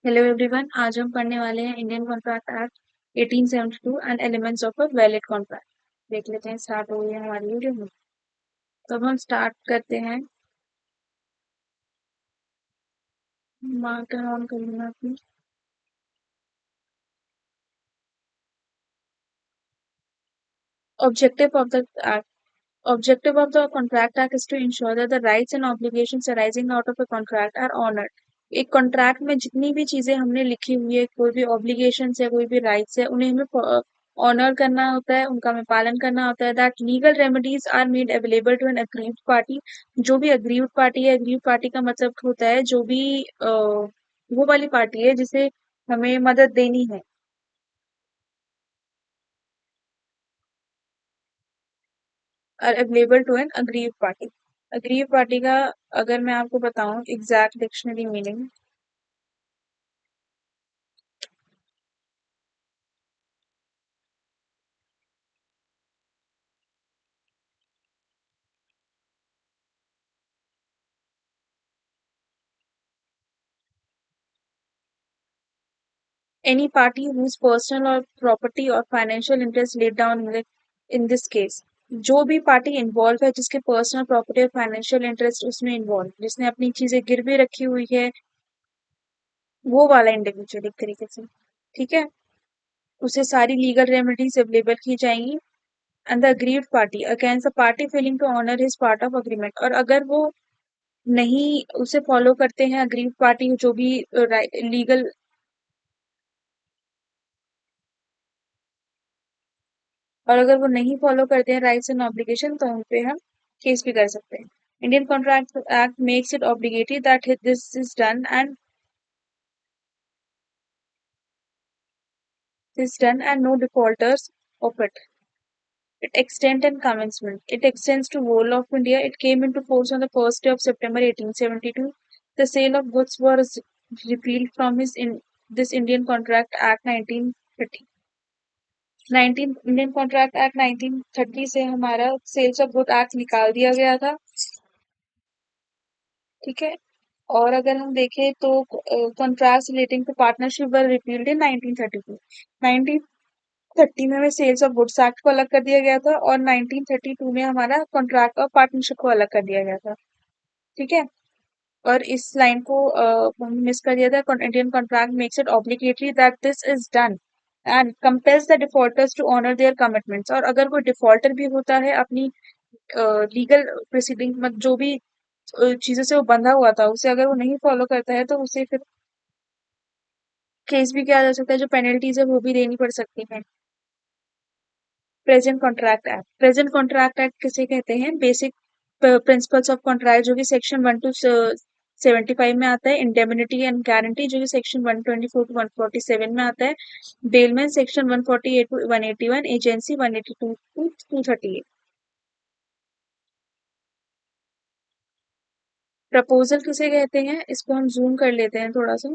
Hello everyone. आज हम पढ़ने वाले हैं Indian contract act 1872 and elements of a valid contract. देख लेते हैं, स्टार्ट हो गई है हमारी वीडियो में। तो अब हम स्टार्ट करते हैं। मार्कर ऑन कर लेना अपनी। Objective of the act. Objective of the Contract Act is to ensure that the rights and obligations arising out of a contract are honored. एक कॉन्ट्रैक्ट में जितनी भी चीजें हमने लिखी हुई है, कोई भी ऑब्लिगेशंस है, कोई भी राइट्स है, उन्हें हमें ऑनर करना होता है, उनका हमें पालन करना होता है। That legal remedies are made available to an aggrieved party. जो भी अग्रीव्ड पार्टी है, अग्रीव्ड पार्टी का मतलब होता है जो भी वो वाली पार्टी है जिसे हमें मदद देनी है, are available to an aggrieved party. Aggrieve party का अगर मैं आपको बताऊं exact dictionary meaning, any party whose personal और प्रॉपर्टी और financial interest laid down in this case. जो भी पार्टी इन्वॉल्व है, जिसके पर्सनल प्रॉपर्टी और फाइनेंशियल इंटरेस्ट उसमें इन्वॉल्व, जिसने अपनी चीजें गिरवी रखी हुई है, वो वाला इंडिविजुअल एक तरीके से। ठीक है, उसे सारी लीगल रेमेडीज अवेलेबल की जाएंगी। And the aggrieved party against the party failing to honour his part of agreement. और अगर वो नहीं उसे फॉलो करते हैं, अग्रीव पार्टी जो भी लीगल, और अगर वो नहीं फॉलो करते हैं राइट्स एंड ऑब्लिगेशन, तो उन पे हम केस भी कर सकते हैं। Indian contract act makes it obligatory that this done and no defaulters of it. It extend and commencement. It extends to whole of India. It came into force on the first day of September 1872. The sale of goods was repealed from this Indian Contract Act 1930। 19 Indian contract act 1930 से हमारा sales of good act निकाल दिया गया था। ठीक है, और अगर हम देखें तो contract relating to partnership were repealed in 1932। 1930 में हमें सेल्स ऑफ गुड्स एक्ट को अलग कर दिया गया था, और 1932 में हमारा कॉन्ट्रैक्ट ऑफ पार्टनरशिप को अलग कर दिया गया था। ठीक है, और इस लाइन को मिस कर दिया था। Indian contract makes it obligatory that this is done and compels the defaulters to honour their commitments. और अगर कोई डिफॉल्टर भी होता है अपनी लीगल प्रोसीडिंग में, जो भी चीजों से वो बंधा हुआ था, उसे अगर वो नहीं फॉलो करता है, तो उसे फिर केस भी किया जा सकता है, जो पेनल्टीज है वो भी देनी पड़ सकती है। Present contract act. Present contract act किसे कहते हैं? बेसिक प्रिंसिपल्स ऑफ कॉन्ट्रैक्ट, जो कि सेक्शन 1 to 75 में आता है। इंडेमनिटी एंड गारंटी, जो कि सेक्शन 124 to 147 में आता है। Bellman section 148 to 181। Agency 182 to 238। Proposal किसे कहते हैं? इसको हम जूम कर लेते हैं थोड़ा सा।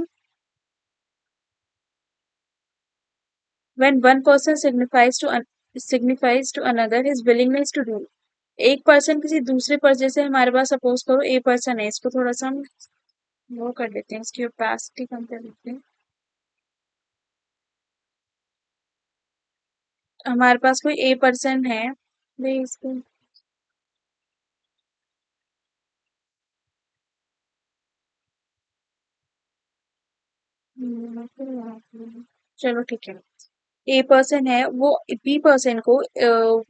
When one person signifies to another his willingness to do। एक पर्सन किसी दूसरे पर, जैसे हमारे पास सपोज करो ए पर्सन है, इसको थोड़ा सा हम वो कर लेते हैं, इसकी ओपेसिटी कम कर लेते हैं। हमारे पास कोई ए पर्सन है, भाई इसको चलो ठीक है। ए पर्सन है, वो बी पर्सन को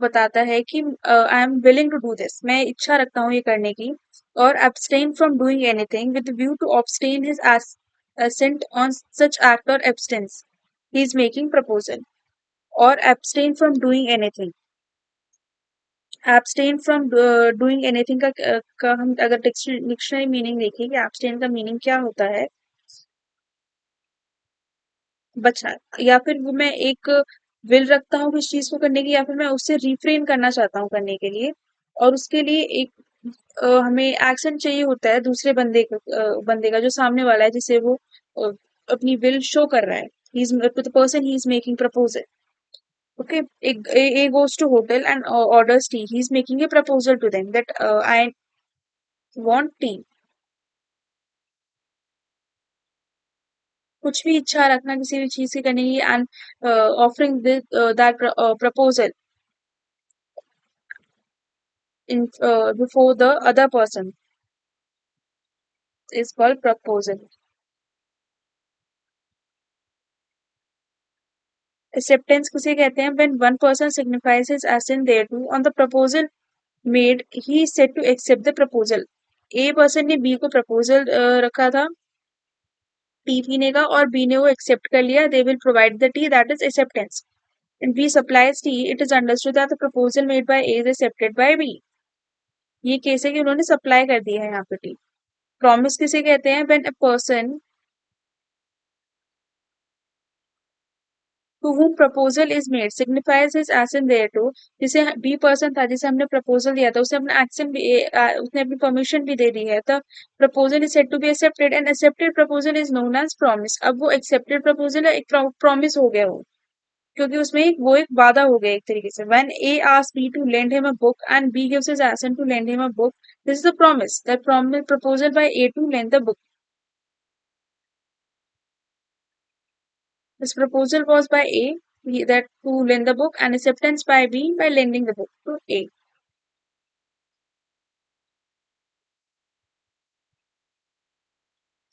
बताता है कि I am willing to do this, मैं इच्छा रखता हूँ ये करने की, और abstain from doing anything with view to abstain his assent on such act or abstinence he is making proposal। और abstain from doing anything, abstain from doing anything का हम अगर डिक्शनरी मीनिंग देखें कि abstain का मीनिंग क्या होता है, बचना। या फिर वो मैं एक विल रखता हूँ किस चीज को करने की, या फिर मैं उससे रिफ्रेन करना चाहता हूँ करने के लिए, और उसके लिए एक हमें एक्शन चाहिए होता है दूसरे बंदे का, जो सामने वाला है, जिसे वो अ, अपनी विल शो कर रहा है। He is to the person he is making proposal. Okay, a goes to hotel and orders tea, he is making a proposal to them that I want tea। कुछ भी इच्छा रखना किसी भी चीज की करने की, and offering that proposal in before the other person is called proposal. Acceptance किसे कहते हैं? When one person signifies his assent thereto on the proposal made, he is said to accept the proposal. A person ने B को proposal रखा था T पीने का, और B ने वो accept कर लिया. They will provide the tea, that is acceptance. And B supplies tea. It is understood that the proposal made by A is accepted by B. ये केस है कि उन्होंने सप्लाई कर दिया है यहाँ पे टी. प्रॉमिस किसे कहते हैं? When a person to whom proposal is made signifies his assent thereto. जिसे बी पर्सन था जिसे हमने प्रपोजल दिया था, उसे अपना एक्शन भी उसने अपनी परमिशन भी दे दी है, तो proposal is said to be accepted, and accepted proposal is known as promise. अब वो एक्सेप्टेड प्रपोजल है, एक प्रॉमिस हो गया वो, क्योंकि उसमें वो एक वादा हो गया एक तरीके से. When A asks B to lend him a book and B gives his assent to lend him a book, this is a promise. That promise proposal by A to lend the book. This proposal was by A, that to lend the book, and acceptance by B by lending the book to A.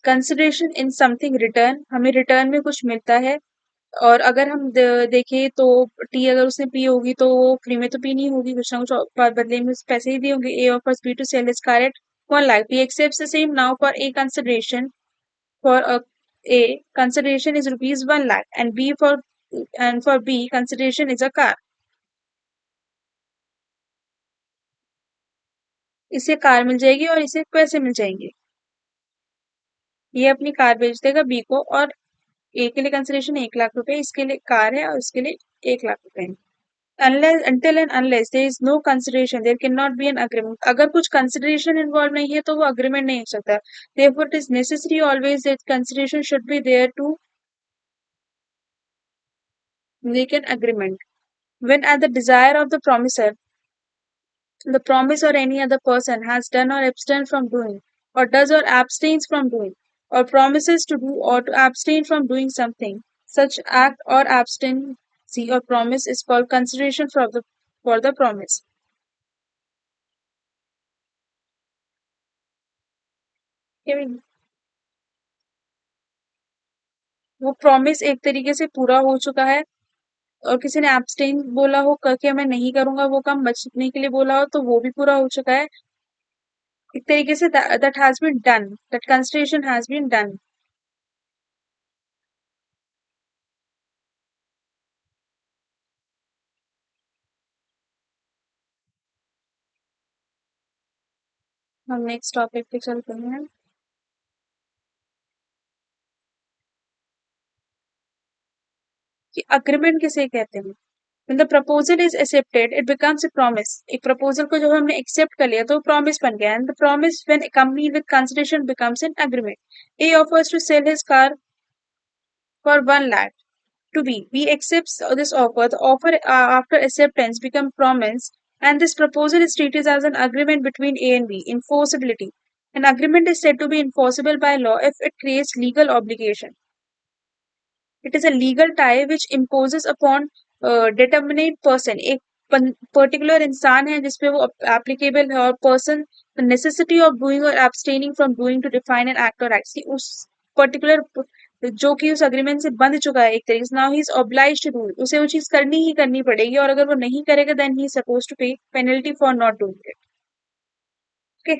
Consideration in something return, हमें return में कुछ मिलता है. और अगर हम देखें तो टी अगर उसने पी होगी तो वो फ्री में तो पी नहीं होगी, कुछ ना कुछ बदले में पैसे ही दिए होंगे. A offers B to sell his car at 1 lakh. B accepts the same now for A consideration. For A consideration is rupees 1 lakh, and for B consideration is a car. इसे कार मिल जाएगी और इसे पैसे मिल जाएंगे. ये अपनी car बेच देगा बी को, और ए के लिए कंसिडरेशन 1 लाख रुपए, इसके लिए कार है और इसके लिए 1 लाख रुपए. Unless there is no consideration, there cannot be an agreement. अगर कुछ consideration involved नहीं है तो वो agreement नहीं हो सकता. Therefore, it is necessary always that consideration should be there to make an agreement. When at the desire of the promiser, the promise or any other person has done or abstained from doing, or does or abstains from doing, or promises to do or to abstain from doing something, such act or abstinency or promise is called consideration for the promise. Okay, वो promise एक तरीके से पूरा हो चुका है, और किसी ने एब्सटेन बोला हो करके मैं नहीं करूंगा वो काम, बचने के लिए बोला हो तो वो भी पूरा हो चुका है. एक तरीके से that has been done, that consideration has been done. हम नेक्स्ट टॉपिक पे चलते हैं कि अग्रीमेंट किसे कहते हैं. When the proposal is accepted, it becomes a promise. एक प्रपोजल को जब हमने एक्सेप्ट कर लिया तो प्रॉमिस बन गया, and the promise when accompanied with consideration becomes an agreement. A offers to sell his car for 1 lakh to B. B accepts this offer. The offer after acceptance becomes promise, and this proposal is treated as an agreement between A and B. Enforceability. An agreement is said to be enforceable by law if it creates legal obligation. It is a legal tie which imposes upon determinate person. एक particular इंसान है जिसपे वो applicable है, और person the necessity of doing और abstaining from doing to define an act और act. उस पर्टिकुलर जो कि उस अग्रीमेंट से बंध चुका है एक तरीके से, now he is obliged to do, उसे वो चीज करनी ही करनी पड़ेगी, और अगर वो नहीं करेगा then he is suppose to pay penalty for not doing it. Okay.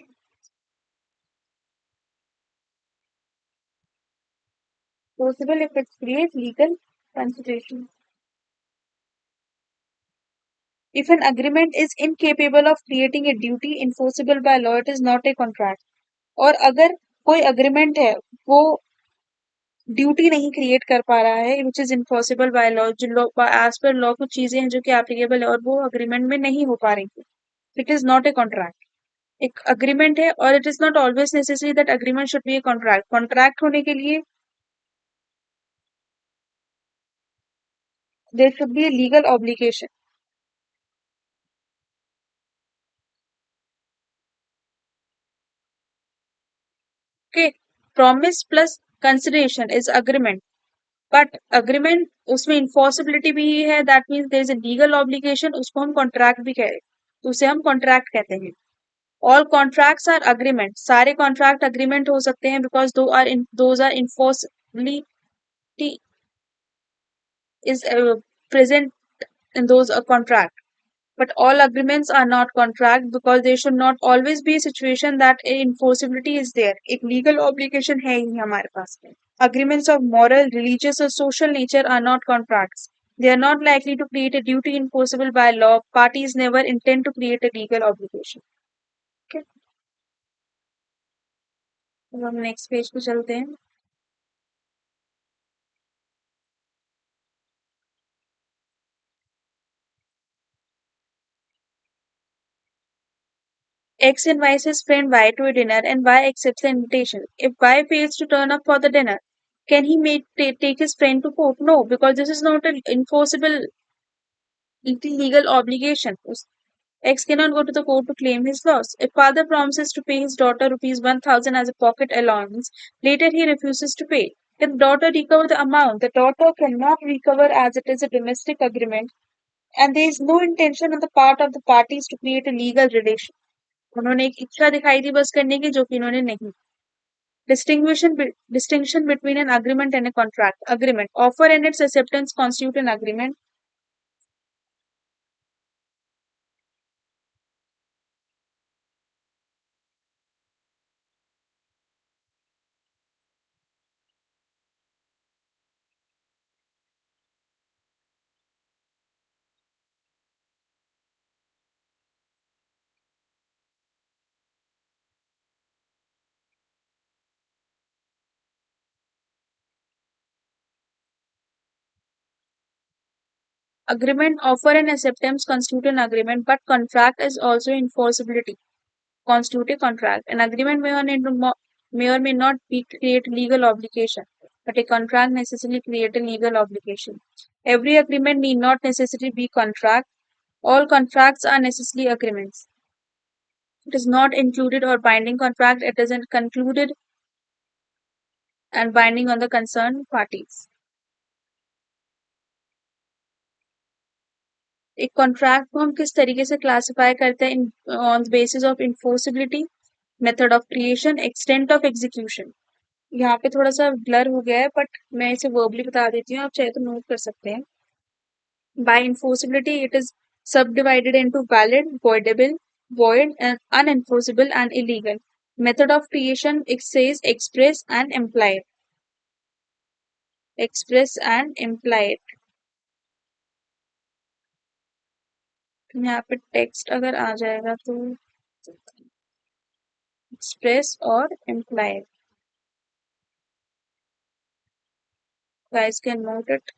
Possible if it create legal consideration. If an agreement is incapable of creating a duty enforceable by law, it is not a contract. और अगर कोई agreement है वो duty नहीं create कर पा रहा है which is enforceable by law, जो लॉ एज पर लॉ कुछ चीजें हैं जो कि एप्लीकेबल है और वो अग्रीमेंट में नहीं हो पा रही है, it is not a contract. एक अग्रीमेंट है, और it is not always necessary that agreement should be a contract. Contract होने के लिए there should be a legal obligation. Okay. Promise plus consideration is agreement, but agreement उसमें enforceability भी है, that means there is a legal obligation, उसको हम contract भी कह तो उसे हम कॉन्ट्रैक्ट कहते हैं। ऑल कॉन्ट्रैक्ट्स आर अग्रीमेंट, सारे कॉन्ट्रैक्ट अग्रीमेंट हो सकते हैं because those are enforceability is present in those contract. But all agreements are not contract because there should not always be a situation that a enforceability is there. एक legal obligation है ही हमारे पास में. Agreements of moral, religious or social nature are not contracts. They are not likely to create a duty enforceable by law. Parties never intend to create a legal obligation. Okay. अब हम next page पे चलते हैं. X invites his friend Y to a dinner and Y accepts the invitation. If Y fails to turn up for the dinner, can he take his friend to court? No, because this is not an enforceable legal obligation. X cannot go to the court to claim his loss. If father promises to pay his daughter rupees 1000 as a pocket allowance, later he refuses to pay. Can daughter recover the amount? The daughter cannot recover as it is a domestic agreement and there is no intention on the part of the parties to create a legal relation. उन्होंने एक इच्छा दिखाई थी बस करने की जो कि इन्होंने नहीं. Distinction between an agreement and a contract. Agreement. Offer and its acceptance constitute an agreement. Agreement, offer and acceptance constitute an agreement, but contract is also enforceability. Constitute a contract. An agreement may or may not be create legal obligation, but a contract necessarily create a legal obligation. Every agreement need not necessarily be contract. All contracts are necessarily agreements. It is not included or binding contract. It is concluded and binding on the concerned parties. एक contract को हम किस तरीके से classify करते हैं on basis of enforceability, method of creation, extent of execution. यहाँ पे थोड़ा सा ब्लर हो गया है बट मैं इसे वर्बली बता देती हूँ, आप चाहे तो नोट कर सकते हैं. By enforceability it is subdivided into valid, voidable, void, and unenforceable and illegal. Method of creation it says express and implied. Express and implied. यहाँ पे टेक्स्ट अगर आ जाएगा तो express और implied. Guys can note it.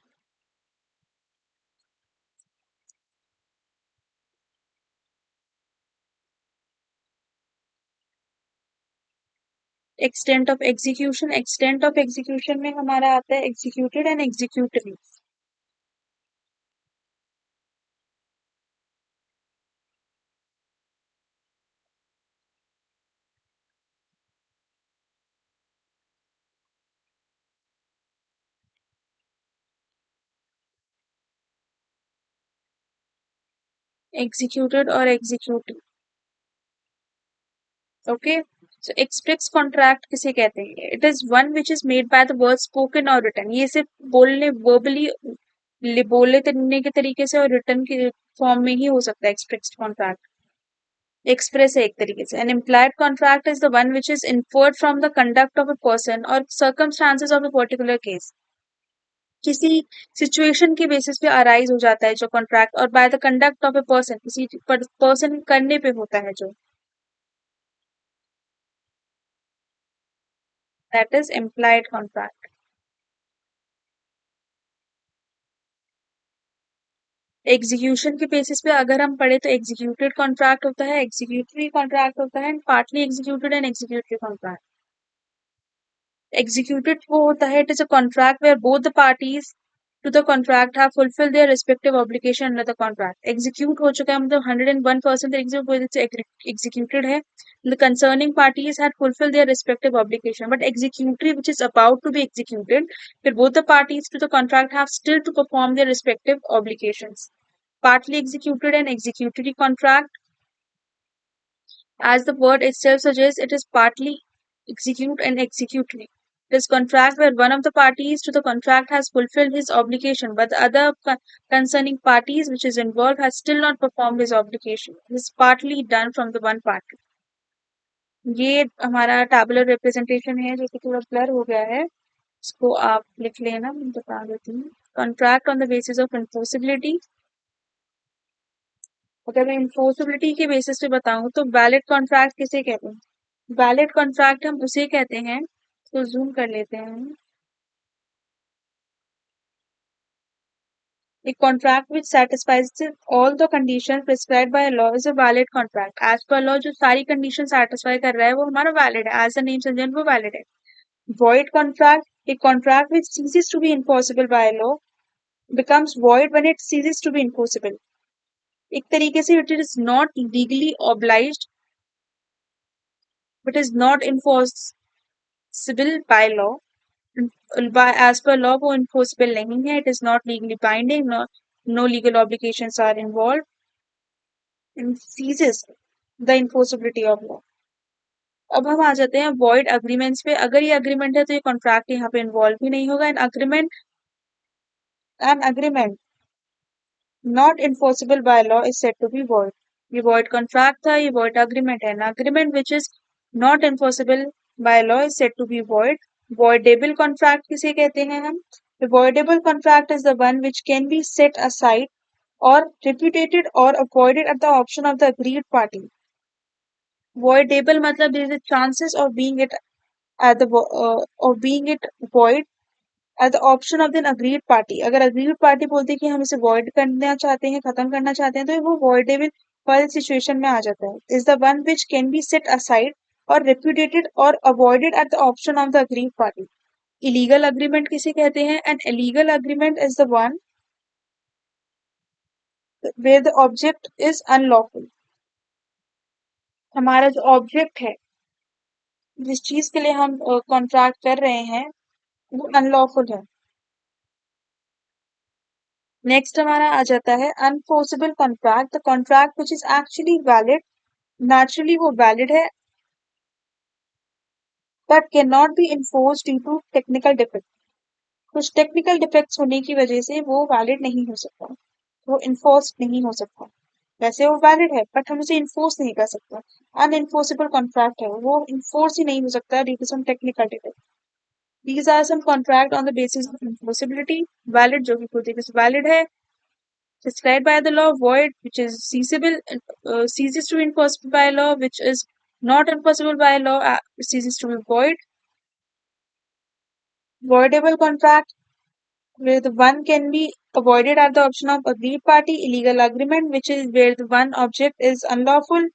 Extent of execution. Extent of execution में हमारा आता है executed and executable. Executed or executed. Okay. So express contract किसे कहते हैं? It is one which is made by the word spoken or written. ये सिर्फ बोलने verbally बोले करने के तरीके से और written के फॉर्म में ही हो सकता है express contract. Express है एक तरीके से. An implied contract is the one which is inferred from the conduct of a person or circumstances of a particular case. किसी सिचुएशन के बेसिस पे अराइज हो जाता है जो कॉन्ट्रैक्ट और by the conduct of a person, किसी person करने पे होता है जो, that is implied contract. Execution के बेसिस पे अगर हम पढ़े तो एग्जीक्यूटेड कॉन्ट्रैक्ट होता है, एग्जीक्यूटरी कॉन्ट्रैक्ट होता है, and partly executed and executory contract. Executed वो होता है it is a contract where both the parties to the contract have fulfilled their respective obligation under the contract. Execute हो चुका है मतलब 101% executed है. The concerning parties had fulfilled their respective obligation, but executory which is about to be executed, where both the parties to the contract have still to perform their respective obligations. Partly executed and executory contract, as the word itself suggests, it is partly execute and executory. This contract where one of the parties to the contract has fulfilled his obligation, but the other concerning parties which is involved has still not performed his obligation. This is partly done from the one party. ये हमारा tabular representation है जो कि थोड़ा blur हो गया है, इसको आप लिख लेना, मैं बता देती हूँ. Contract on the basis of enforceability. अगर मैं इन्फोर्सिबिलिटी के बेसिस पे बताऊं तो वैलिड कॉन्ट्रैक्ट किसे कहते हैं? वैलिड कॉन्ट्रैक्ट हम उसे कहते हैं, तो जूम कर लेते हैं. A contract which satisfies all the conditions prescribed by a law is a valid contract. As per law जो सारी conditions satisfy कर रहा है वो हमारा valid है. As the name suggests वो valid है. Void contract, a contract which ceases to be enforceable by law becomes void when it ceases to be enforceable. एक तरीके से it is not legally obliged but is not enforceable by law. As per law वो enforceable नहीं है. It is not legally binding. No legal obligations are involved. And ceases the enforceability of law. अब हम आ जाते हैं void agreements पे. अगर ये agreement है तो ये contract यहाँ पे involve भी नहीं होगा. An agreement not enforceable by law is said to be void. ये void contract था, ये void agreement है. An agreement which is not enforceable by law is said to be void. Voidable contract किसे कहते हैं हम? The voidable contract is the one which can be set aside or repudiated or avoided at the option of the agreed party. Voidable मतलब there is a chances of being it at the of being it void at the option of the agreed party. अगर agreed party बोलते हैं कि हम इसे void करना चाहते हैं, खत्म करना चाहते हैं, तो वो voidable वाली situation में आ जाता है. Is the one which can be set aside or repudiated or avoided at the option of the agreed party. Illegal agreement किसे कहते हैं? An illegal agreement is the one where the object is unlawful. हमारा जो object है जिस चीज के लिए हम कॉन्ट्रैक्ट कर रहे हैं वो अनलॉफुल है. नेक्स्ट हमारा आ जाता है unenforceable contract. The contract which is actually valid, naturally वो वैलिड है but can not be enforce due to technical defect. कुछ टेक्निकल डिफेक्ट्स होने की वजह से वो वैलिड नहीं हो सकता, वो इन्फोर्स नहीं हो सकता. वैसे वो वैलिड है बट हम उसे इन्फोर्स नहीं कर सकते. अनइन्फोर्सेबल कॉन्ट्रैक्ट है, वो इन्फोर्स ही नहीं हो सकता due to some technical defect. These are some contract on the basis of enforceability. Valid जो कि पूरी तरीके से valid है. Prescribed by the law. Void which is ceasable, ceases to be enforceable by law, which is not enforceable by law, ceases to be void. Voidable contract where the one can be avoided at the option of agreed party. Illegal agreement which is where the one object is unlawful.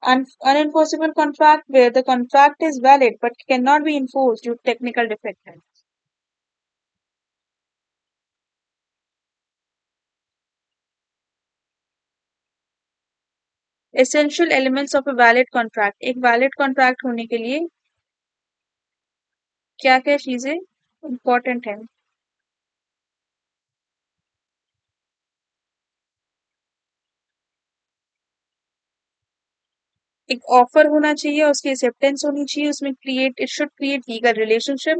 Unenforceable contract where the contract is valid but cannot be enforced due to technical defect. Essential elements of a valid contract. एक valid contract होने के लिए क्या क्या चीजें important है? एक offer होना चाहिए, उसकी एक्सेप्टेंस होनी चाहिए, उसमें create it should create legal relationship.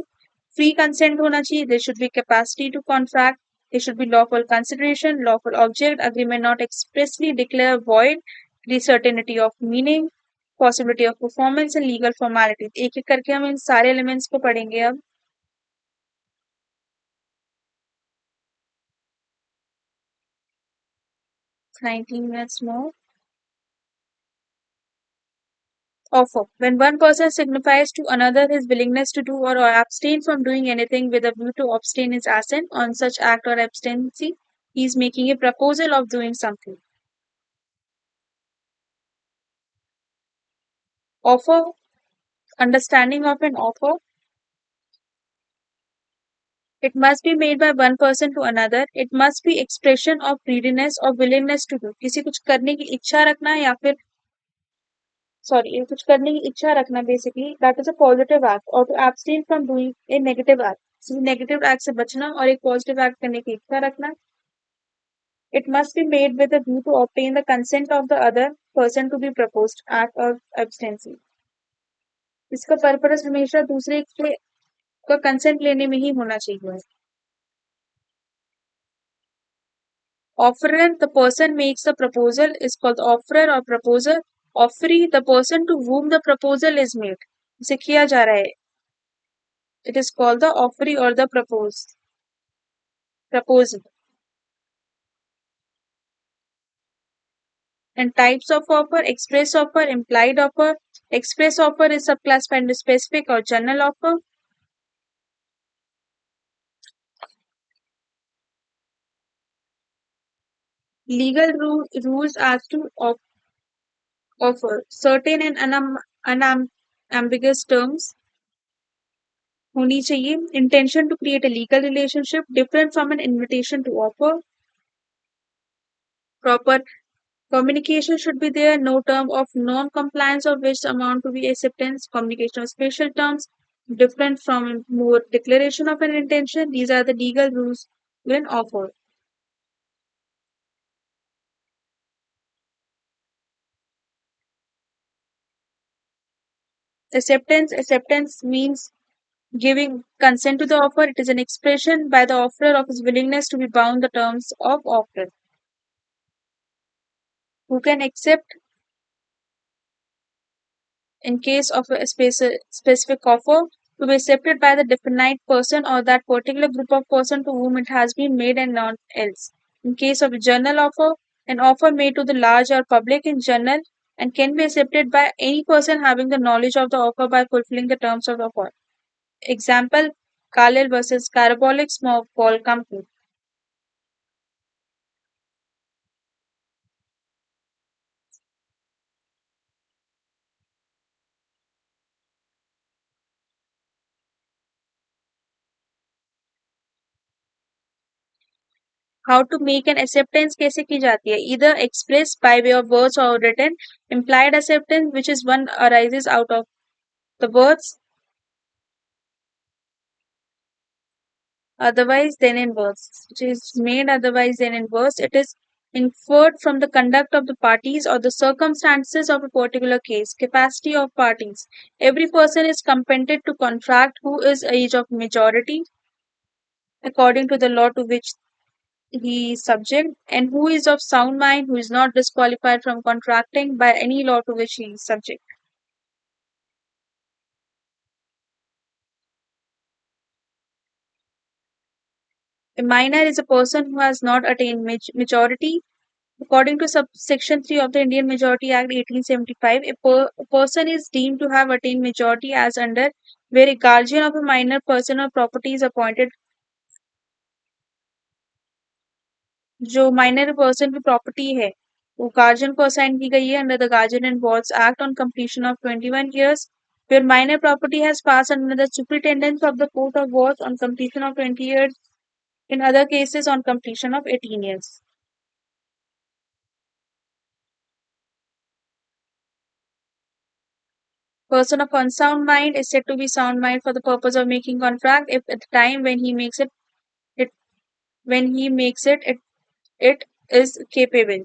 Free consent होना चाहिए. There should be capacity to contract. There should be lawful consideration, lawful object, agreement not expressly declare void, the certainty of meaning, possibility of performance and legal formalities. एक एक करके हम इन सारे elements को पढ़ेंगे अब. 19 minutes more. Offer. When one person signifies to another his willingness to do or abstain from doing anything with a view to obtain his assent on such act or abstency, he is making a proposal of doing something. Offer. Understanding of an offer. It must be made by one person to another. It must be expression of readiness or willingness to do. किसी कुछ करने की इच्छा रखना या फिर sorry कुछ करने की इच्छा रखना basically that is a positive act और to abstain from doing a negative act किसी नेगेटिव एक्ट से बचना और एक पॉजिटिव एक्ट करने की इच्छा रखना. It must be made with a view to obtain the consent of the other person to be proposed act or abstention. इसका पर्पस हमेशा दूसरे के का कंसेंट लेने में ही होना चाहिए. Offerer, the person makes the proposal is called the offerer or proposer. Offeree, the person to whom the proposal is made. इसे किया जा रहा है. It is called the offeree or the proposal. And types of offer: express offer, implied offer. Express offer is subclassified into specific or general offer. Legal rules as to offer certain and unambiguous terms होनी चाहिए. Intention to create a legal relationship different from an invitation to offer. Proper communication should be there. No term of non-compliance of which amount to be acceptance. Communication of special terms different from more declaration of an intention. These are the legal rules when offer. Acceptance means giving consent to the offer. It is an expression by the offerer of his willingness to be bound the terms of offer. Who can accept in case of a specific offer to be accepted by the definite person or that particular group of person to whom it has been made and none else. In case of a general offer, an offer made to the large or public in general and can be accepted by any person having the knowledge of the offer by fulfilling the terms of the offer. Example, Carlyle versus Carabolic Small Ball Company. How to make an acceptance कैसे की जाती है? Either expressed by way of words or written. Implied acceptance, which is one arises out of the words otherwise than in words, which is made otherwise than in words. It is inferred from the conduct of the parties or the circumstances of a particular case. Capacity of parties. Every person is competent to contract who is age of majority according to the law to which he is subject, and who is of sound mind, who is not disqualified from contracting by any law to which he is subject. A minor is a person who has not attained majority. According to subsection 3 of the Indian Majority Act 1875, a person is deemed to have attained majority as under where a guardian of a minor person or property is appointed. जो minor person की property है वो guardian को assign की गई है under the guardian and wards act on completion of 21 years where minor property has passed under the superintendence of the court of wards on completion of 20 years, in other cases on completion of 18 years. Person of unsound mind is said to be sound mind for the purpose of making contract if at the time when he makes it when he makes it is capable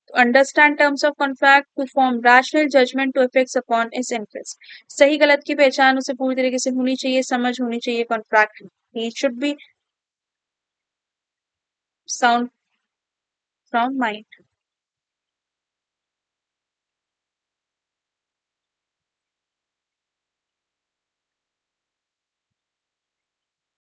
to understand terms of contract, to form rational judgment to effects upon his interest. सही गलत की पहचान उसे पूरी तरीके से होनी चाहिए, समझ होनी चाहिए contract. He should be sound mind.